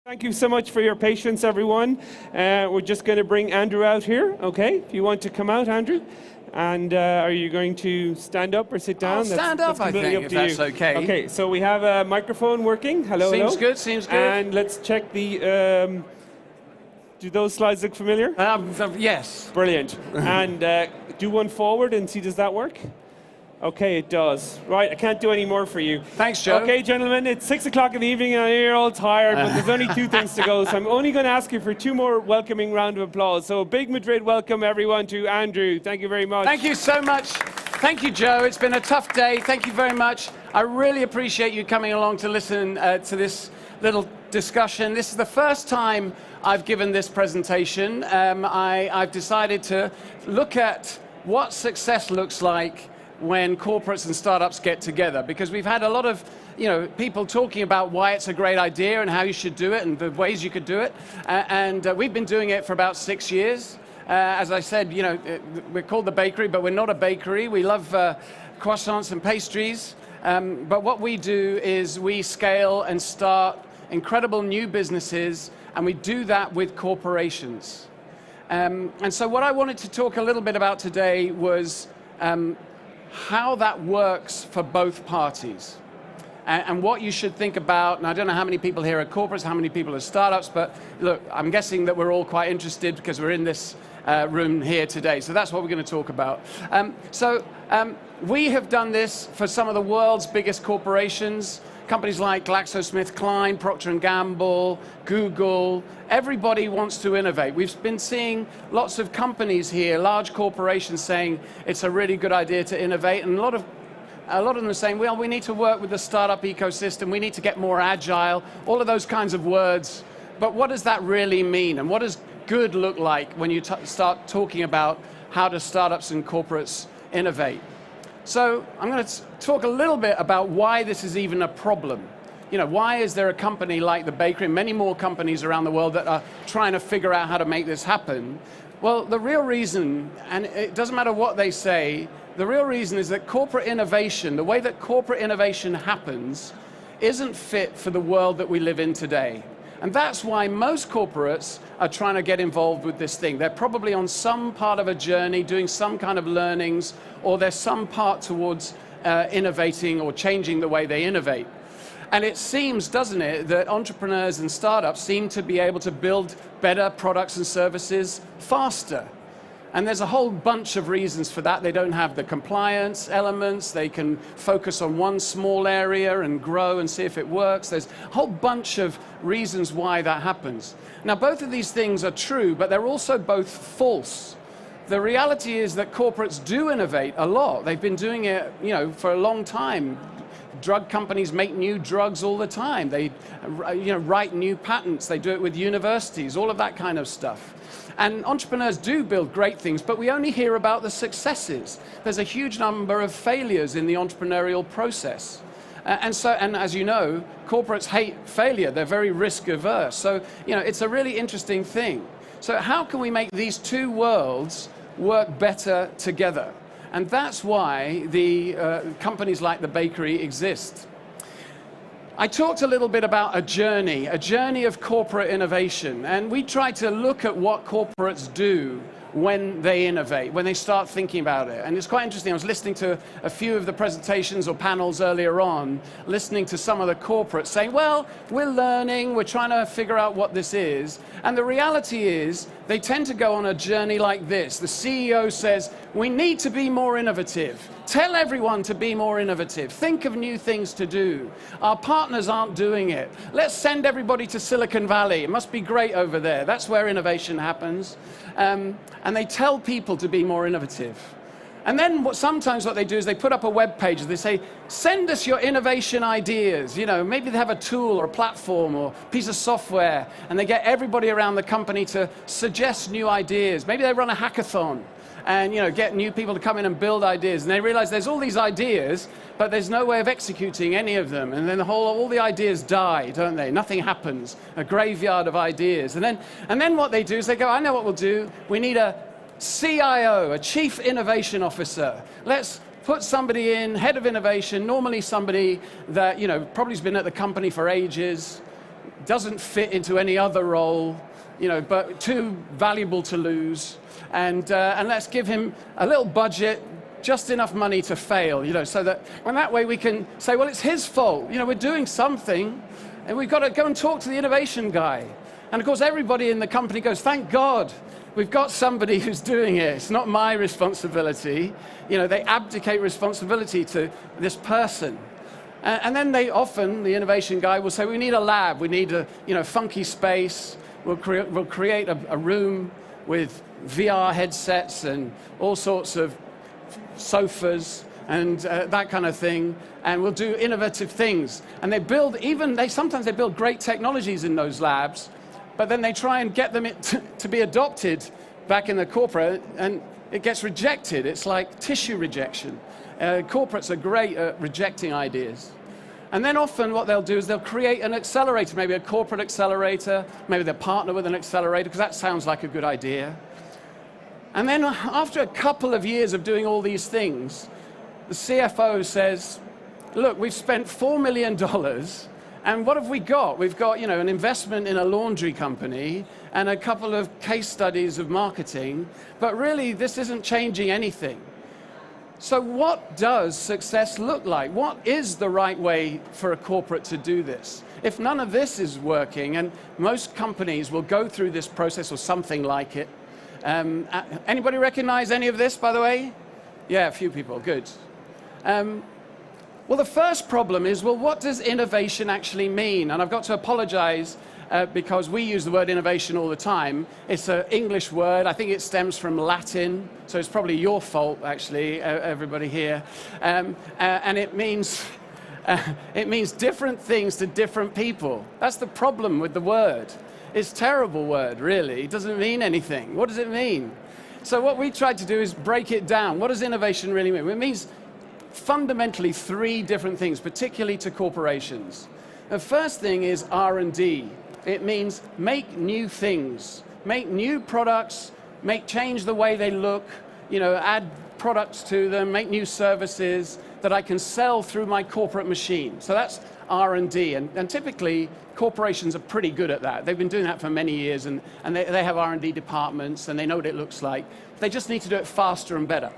Thank you so much for your patience, everyone. We're just going to bring Andrew out here, okay? If you want to come out, Andrew. And are you going to stand up or sit down? I'll stand up, I think, if that's okay. Okay, so we have a microphone working. Hello, Seems hello. good, seems good. And let's check the... do those slides look familiar? Yes. Brilliant. And do one forward and see, does that work? Okay, it does. Right, I can't do any more for you. Thanks, Joe. Okay, gentlemen, it's 6 o'clock in the evening and you're all tired, but there's only two things to go. So I'm only going to ask you for two more welcoming round of applause. So a big Madrid welcome, everyone, to Andrew. Thank you very much. Thank you so much. Thank you, Joe. It's been a tough day. Thank you very much. I really appreciate you coming along to listen to this little discussion. This is the first time I've given this presentation. I've decided to look at what success looks like when corporates and startups get together, because we've had a lot of people talking about why it's a great idea and how you should do it and the ways you could do it, and we've been doing it for about 6 years. As I said, we're called the bakery, but we're not a bakery. We love croissants and pastries, but what we do is we scale and start incredible new businesses, and we do that with corporations. And so what I wanted to talk a little bit about today was how that works for both parties and what you should think about. And I don't know how many people here are corporates, how many people are startups, but look, I'm guessing that we're all quite interested because we're in this room here today. So that's what we're going to talk about. We have done this for some of the world's biggest corporations, companies like GlaxoSmithKline, Procter & Gamble, Google. Everybody wants to innovate. We've been seeing lots of companies here, large corporations, saying it's a really good idea to innovate, and a lot of them are saying, well, we need to work with the startup ecosystem, we need to get more agile, all of those kinds of words. But what does that really mean? And what does good look like when you start talking about how do startups and corporates innovate? So I'm going to talk a little bit about why this is even a problem. Why is there a company like the bakery and many more companies around the world that are trying to figure out how to make this happen? Well, the real reason, and it doesn't matter what they say, the real reason is that corporate innovation, the way that corporate innovation happens, isn't fit for the world that we live in today. And that's why most corporates are trying to get involved with this thing. They're probably on some part of a journey, doing some kind of learnings, or there's some part towards innovating or changing the way they innovate. And it seems, doesn't it, that entrepreneurs and startups seem to be able to build better products and services faster. And there's a whole bunch of reasons for that. They don't have the compliance elements. They can focus on one small area and grow and see if it works. There's a whole bunch of reasons why that happens. Now, both of these things are true, but they're also both false. The reality is that corporates do innovate a lot. They've been doing it, for a long time. Drug companies make new drugs all the time. They write new patents. They do it with universities, all of that kind of stuff. And entrepreneurs do build great things, but we only hear about the successes. There's a huge number of failures in the entrepreneurial process. And as you know, corporates hate failure. They're very risk averse. So, it's a really interesting thing. So how can we make these two worlds work better together? And that's why the companies like the bakery exist. I talked a little bit about a journey of corporate innovation, and we try to look at what corporates do when they innovate, when they start thinking about it. And it's quite interesting. I was listening to a few of the presentations or panels earlier on, listening to some of the corporates saying, well, we're learning, we're trying to figure out what this is. And the reality is, they tend to go on a journey like this. The CEO says, we need to be more innovative. Tell everyone to be more innovative. Think of new things to do. Our partners aren't doing it. Let's send everybody to Silicon Valley. It must be great over there. That's where innovation happens. And they tell people to be more innovative. And then sometimes what they do is they put up a web page. They say, send us your innovation ideas. Maybe they have a tool or a platform or a piece of software, and they get everybody around the company to suggest new ideas. Maybe they run a hackathon and get new people to come in and build ideas. And they realize there's all these ideas, but there's no way of executing any of them. And then all the ideas die, don't they? Nothing happens. A graveyard of ideas. And then what they do is they go, I know what we'll do. We need a CIO, a Chief Innovation Officer. Let's put somebody in, head of innovation, normally somebody that probably has been at the company for ages, doesn't fit into any other role, but too valuable to lose. And let's give him a little budget, just enough money to fail, so that way we can say, well, it's his fault. We're doing something, and we've got to go and talk to the innovation guy. And of course, everybody in the company goes, thank God, we've got somebody who's doing it. It's not my responsibility. They abdicate responsibility to this person. And then the innovation guy will say, we need a lab. We need a funky space. We'll create a room with VR headsets and all sorts of sofas and that kind of thing. And we'll do innovative things. And sometimes they build great technologies in those labs, but then they try and get them to be adopted back in the corporate, and it gets rejected. It's like tissue rejection. Corporates are great at rejecting ideas. And then often what they'll do is they'll create an accelerator, maybe a corporate accelerator, maybe they'll partner with an accelerator, because that sounds like a good idea. And then after a couple of years of doing all these things, the CFO says, look, we've spent $4 million, and what have we got? We've got, an investment in a laundry company and a couple of case studies of marketing, but really this isn't changing anything. So what does success look like? What is the right way for a corporate to do this? If none of this is working, and most companies will go through this process or something like it. Anybody recognize any of this, by the way? Yeah, a few people, good. Well, the first problem is, what does innovation actually mean? And I've got to apologize because we use the word innovation all the time. It's an English word. I think it stems from Latin, so it's probably your fault, actually, everybody here. And it means different things to different people. That's the problem with the word. It's a terrible word, really. It doesn't mean anything. What does it mean? So what we tried to do is break it down. What does innovation really mean? It means fundamentally three different things, particularly to corporations. The first thing is R&D. It means make new things, make new products, change the way they look, add products to them, make new services that I can sell through my corporate machine. So that's R&D, and typically corporations are pretty good at that. They've been doing that for many years, and they have R&D departments, and they know what it looks like. They just need to do it faster and better.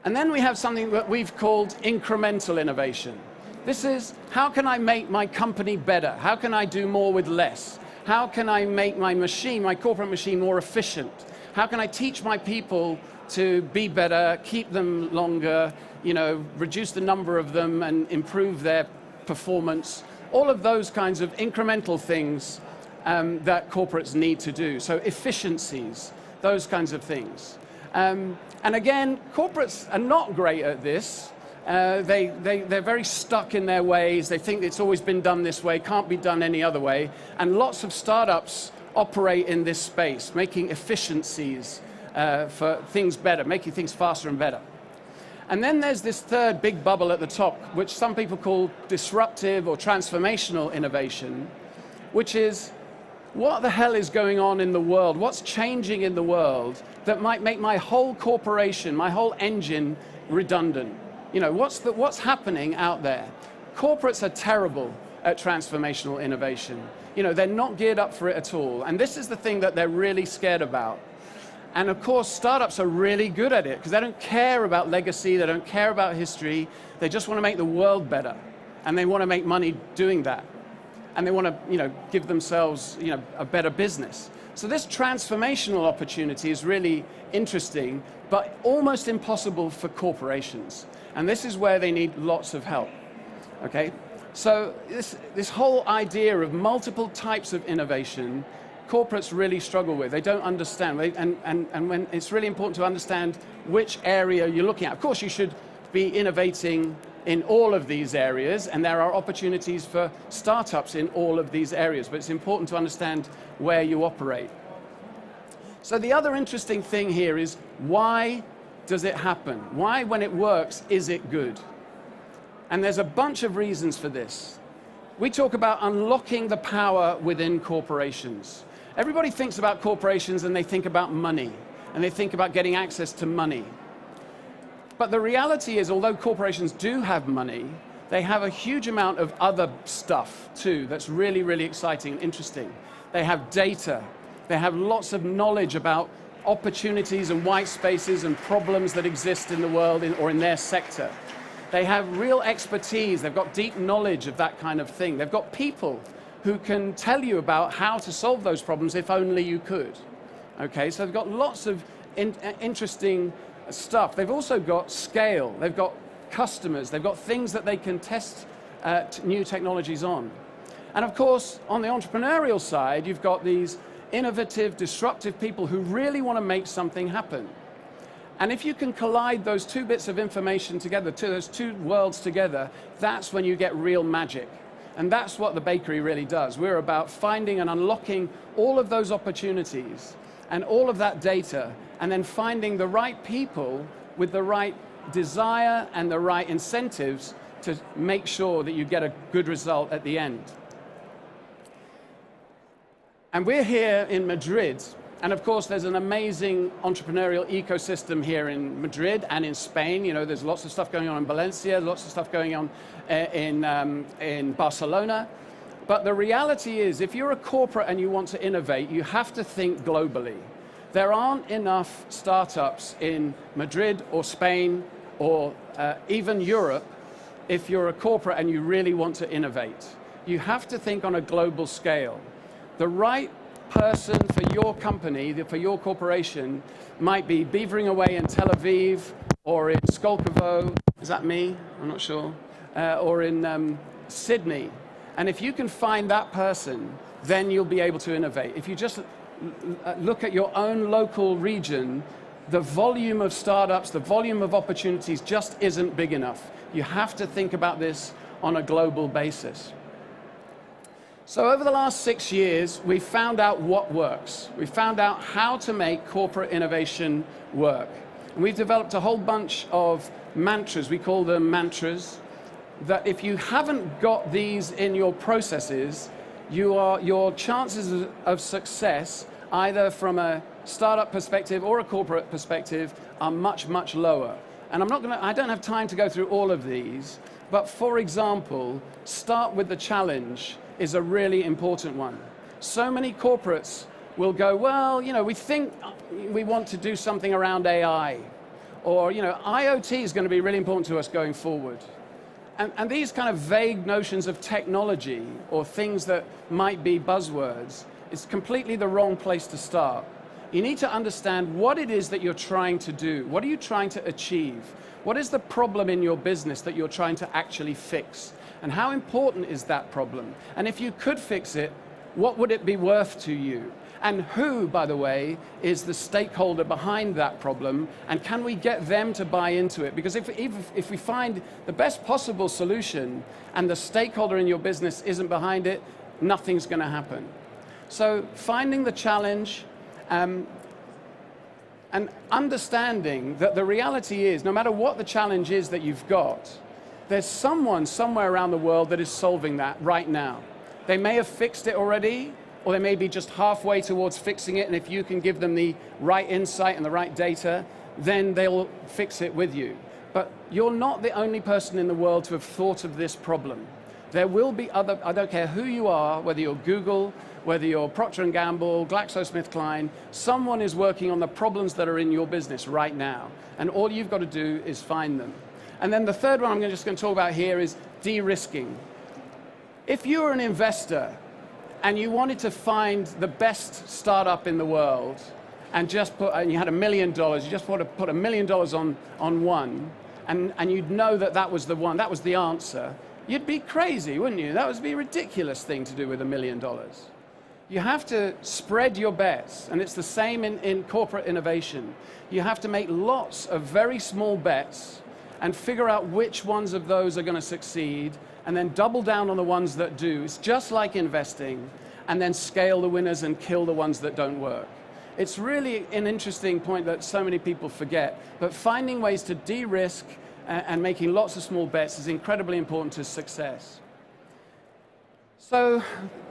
And then we have something that we've called incremental innovation. This is, how can I make my company better? How can I do more with less? How can I make my machine, my corporate machine, more efficient? How can I teach my people to be better, keep them longer, reduce the number of them and improve their performance? All of those kinds of incremental things that corporates need to do. So efficiencies, those kinds of things. And again, corporates are not great at this. They're very stuck in their ways. They think it's always been done this way, can't be done any other way. And lots of startups operate in this space, making efficiencies for things better, making things faster and better. And then there's this third big bubble at the top, which some people call disruptive or transformational innovation, which is, what the hell is going on in the world? What's changing in the world that might make my whole corporation, my whole engine redundant? What's happening out there? Corporates are terrible at transformational innovation. They're not geared up for it at all. And this is the thing that they're really scared about. And of course, startups are really good at it because they don't care about legacy, they don't care about history. They just want to make the world better. And they want to make money doing that. And they want to, give themselves, a better business. So this transformational opportunity is really interesting, but almost impossible for corporations. And this is where they need lots of help, okay? So this whole idea of multiple types of innovation, corporates really struggle with. They don't understand, and when it's really important to understand which area you're looking at. Of course, you should be innovating in all of these areas, and there are opportunities for startups in all of these areas, but it's important to understand where you operate. So the other interesting thing here is, why does it happen? Why, when it works, is it good? And there's a bunch of reasons for this. We talk about unlocking the power within corporations. Everybody thinks about corporations and they think about money, and they think about getting access to money. But the reality is, although corporations do have money, They have a huge amount of other stuff too that's really, really exciting and interesting. They have data. They have lots of knowledge about opportunities and white spaces and problems that exist in the world or in their sector. They have real expertise. They've got deep knowledge of that kind of thing. They've got people who can tell you about how to solve those problems if only you could. Okay, so they've got lots of interesting stuff. They've also got scale. They've got customers. They've got things that they can test new technologies on. And of course, on the entrepreneurial side, you've got these innovative, disruptive people who really want to make something happen. And if you can collide those two bits of information together, those two worlds together, that's when you get real magic. And that's what the bakery really does. We're about finding and unlocking all of those opportunities and all of that data, and then finding the right people with the right desire and the right incentives to make sure that you get a good result at the end. And we're here in Madrid, and of course there's an amazing entrepreneurial ecosystem here in Madrid and in Spain. You know, there's lots of stuff going on in Valencia, lots of stuff going on in Barcelona. But the reality is, if you're a corporate and you want to innovate, you have to think globally. There aren't enough startups in Madrid or Spain or even Europe if you're a corporate and you really want to innovate. You have to think on a global scale. The right person for your company, for your corporation, might be beavering away in Tel Aviv or in Skolkovo. Is that me? I'm not sure. Or in Sydney. And if you can find that person, then you'll be able to innovate. If you just look at your own local region, the volume of startups, the volume of opportunities just isn't big enough. You have to think about this on a global basis. So over the last 6 years, we found out what works. We found out how to make corporate innovation work. And we've developed a whole bunch of mantras, we call them mantras, that if you haven't got these in your processes, your chances of success, either from a startup perspective or a corporate perspective, are much, much lower. And I don't have time to go through all of these, but for example, start with the challenge is a really important one. So many corporates will go, well, you know, we think we want to do something around AI, or, you know, IoT is going to be really important to us going forward. And these kind of vague notions of technology or things that might be buzzwords is completely the wrong place to start. You need to understand what it is that you're trying to do. What are you trying to achieve? What is the problem in your business that you're trying to actually fix? And how important is that problem? And if you could fix it, what would it be worth to you? And who, by the way, is the stakeholder behind that problem? And can we get them to buy into it? Because if we find the best possible solution and the stakeholder in your business isn't behind it, nothing's going to happen. So finding the challenge and understanding that the reality is, no matter what the challenge is that you've got, there's someone somewhere around the world that is solving that right now. They may have fixed it already, or they may be just halfway towards fixing it, and if you can give them the right insight and the right data, then they'll fix it with you. But you're not the only person in the world to have thought of this problem. There will be other, I don't care who you are, whether you're Google, whether you're Procter & Gamble, GlaxoSmithKline, someone is working on the problems that are in your business right now. And all you've got to do is find them. And then the third one I'm just going to talk about here is de-risking. If you're an investor and you wanted to find the best startup in the world and just you had $1 million, you just want to put $1 million on one, and you'd know that that was the one, that was the answer, you'd be crazy, wouldn't you? That would be a ridiculous thing to do with $1 million. You have to spread your bets, and it's the same in corporate innovation. You have to make lots of very small bets and figure out which ones of those are going to succeed, and then double down on the ones that do. It's just like investing, and then scale the winners and kill the ones that don't work. It's really an interesting point that so many people forget, but finding ways to de-risk and making lots of small bets is incredibly important to success. So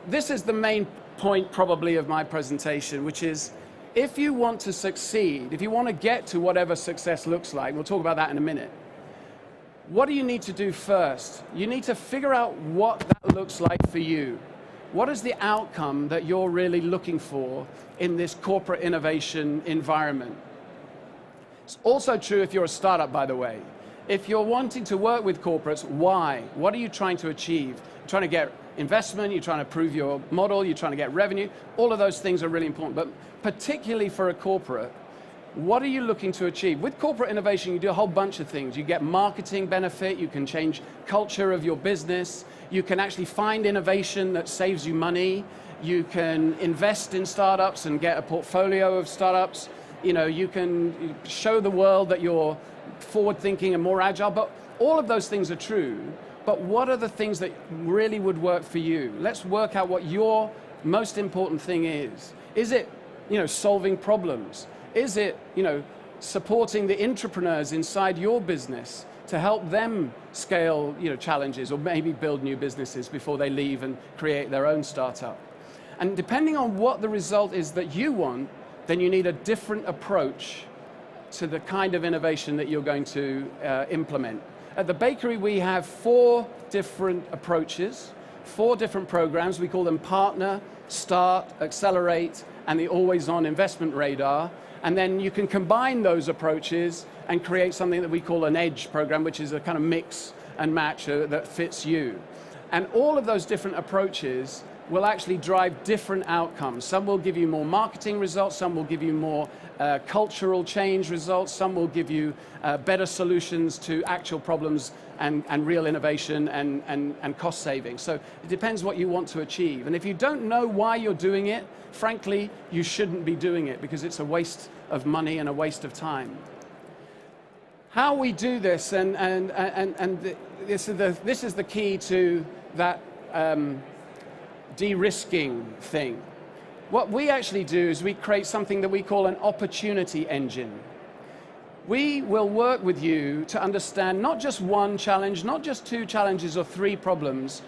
this is the main point probably of my presentation, which is if you want to succeed, if you want to get to whatever success looks like, we'll talk about that in a minute, what do you need to do first? You need to figure out what that looks like for you. What is the outcome that you're really looking for in this corporate innovation environment? It's also true if you're a startup, by the way. If you're wanting to work with corporates, why? What are you trying to achieve? You're trying to get investment, you're trying to prove your model, you're trying to get revenue. All of those things are really important, but particularly for a corporate, what are you looking to achieve? With corporate innovation, you do a whole bunch of things. You get marketing benefit, you can change culture of your business, you can actually find innovation that saves you money, you can invest in startups and get a portfolio of startups, you can show the world that you're forward-thinking and more agile, but all of those things are true. But what are the things that really would work for you? Let's work out what your most important thing is. Is it, solving problems? Is it, supporting the entrepreneurs inside your business to help them scale, challenges or maybe build new businesses before they leave and create their own startup? And depending on what the result is that you want, then you need a different approach to the kind of innovation that you're going to implement. At the bakery, we have 4 different approaches, 4 different programs. We call them Partner, Start, Accelerate, and the Always-On Investment Radar. And then you can combine those approaches and create something that we call an Edge program, which is a kind of mix and match that fits you. And all of those different approaches will actually drive different outcomes. Some will give you more marketing results, some will give you more cultural change results, some will give you better solutions to actual problems and real innovation and cost savings. So it depends what you want to achieve. And if you don't know why you're doing it, frankly, you shouldn't be doing it because it's a waste of money and a waste of time. How we do this, and this is the key to that de-risking thing. What we actually do is we create something that we call an opportunity engine. We will work with you to understand not just one challenge, not just 2 challenges or 3 problems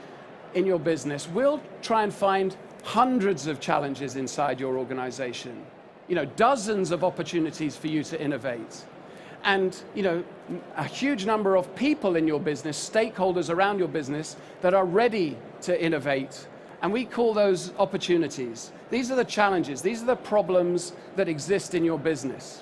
in your business. We'll try and find hundreds of challenges inside your organization, dozens of opportunities for you to innovate. And, a huge number of people in your business, stakeholders around your business that are ready to innovate. And we call those opportunities. These are the challenges. These are the problems that exist in your business.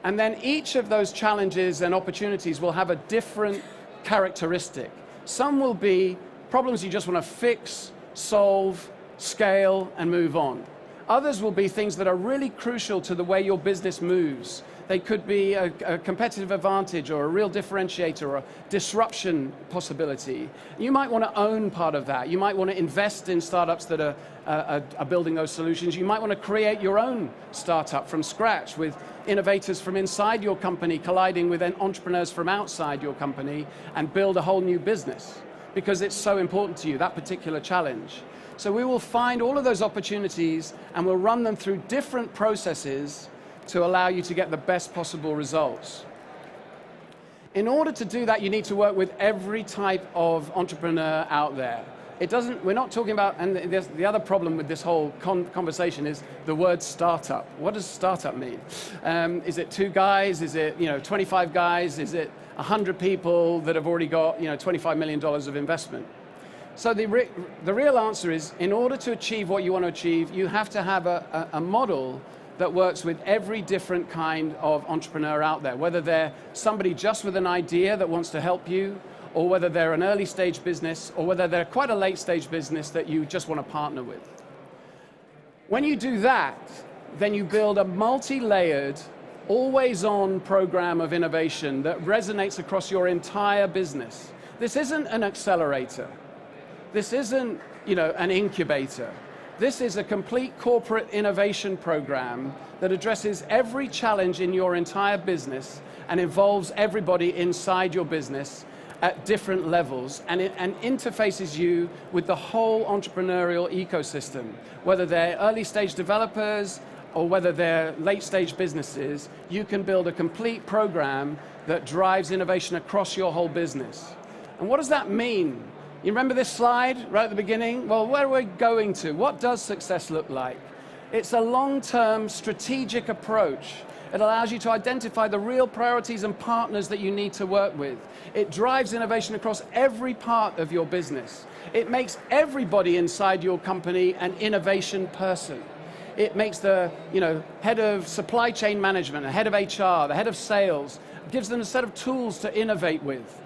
And then each of those challenges and opportunities will have a different characteristic. Some will be problems you just want to fix, solve, scale, and move on. Others will be things that are really crucial to the way your business moves. They could be a competitive advantage or a real differentiator or a disruption possibility. You might want to own part of that. You might want to invest in startups that are building those solutions. You might want to create your own startup from scratch with innovators from inside your company colliding with entrepreneurs from outside your company and build a whole new business because it's so important to you, that particular challenge. So we will find all of those opportunities and we'll run them through different processes to allow you to get the best possible results. In order to do that, you need to work with every type of entrepreneur out there. We're not talking about, and the other problem with this whole conversation is the word startup. What does startup mean? Is it 2 guys? Is it 25 guys? Is it 100 people that have already got $25 million of investment? So the real answer is, in order to achieve what you want to achieve, you have to have a model that works with every different kind of entrepreneur out there, whether they're somebody just with an idea that wants to help you, or whether they're an early stage business, or whether they're quite a late stage business that you just want to partner with. When you do that, then you build a multi-layered, always-on program of innovation that resonates across your entire business. This isn't an accelerator. This isn't, an incubator. This is a complete corporate innovation program that addresses every challenge in your entire business and involves everybody inside your business at different levels and interfaces you with the whole entrepreneurial ecosystem. Whether they're early stage developers or whether they're late stage businesses, you can build a complete program that drives innovation across your whole business. And what does that mean? You remember this slide right at the beginning? Well, where are we going to? What does success look like? It's a long-term strategic approach. It allows you to identify the real priorities and partners that you need to work with. It drives innovation across every part of your business. It makes everybody inside your company an innovation person. It makes the head of supply chain management, the head of HR, the head of sales, gives them a set of tools to innovate with.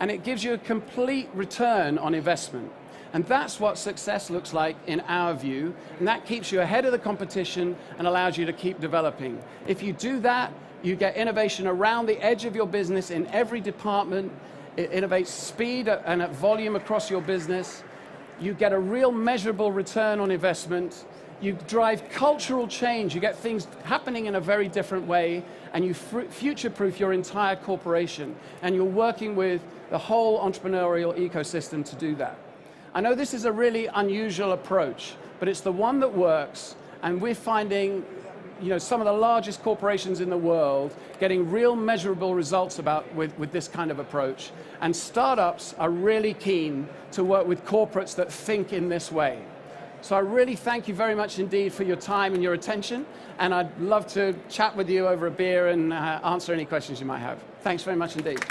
And it gives you a complete return on investment. And that's what success looks like in our view, and that keeps you ahead of the competition and allows you to keep developing. If you do that, you get innovation around the edge of your business in every department. It innovates speed and at volume across your business. You get a real measurable return on investment. You drive cultural change. You get things happening in a very different way, and you future-proof your entire corporation. And you're working with the whole entrepreneurial ecosystem to do that. I know this is a really unusual approach, but it's the one that works, and we're finding some of the largest corporations in the world getting real measurable results with this kind of approach. And startups are really keen to work with corporates that think in this way. So I really thank you very much indeed for your time and your attention, and I'd love to chat with you over a beer and answer any questions you might have. Thanks very much indeed.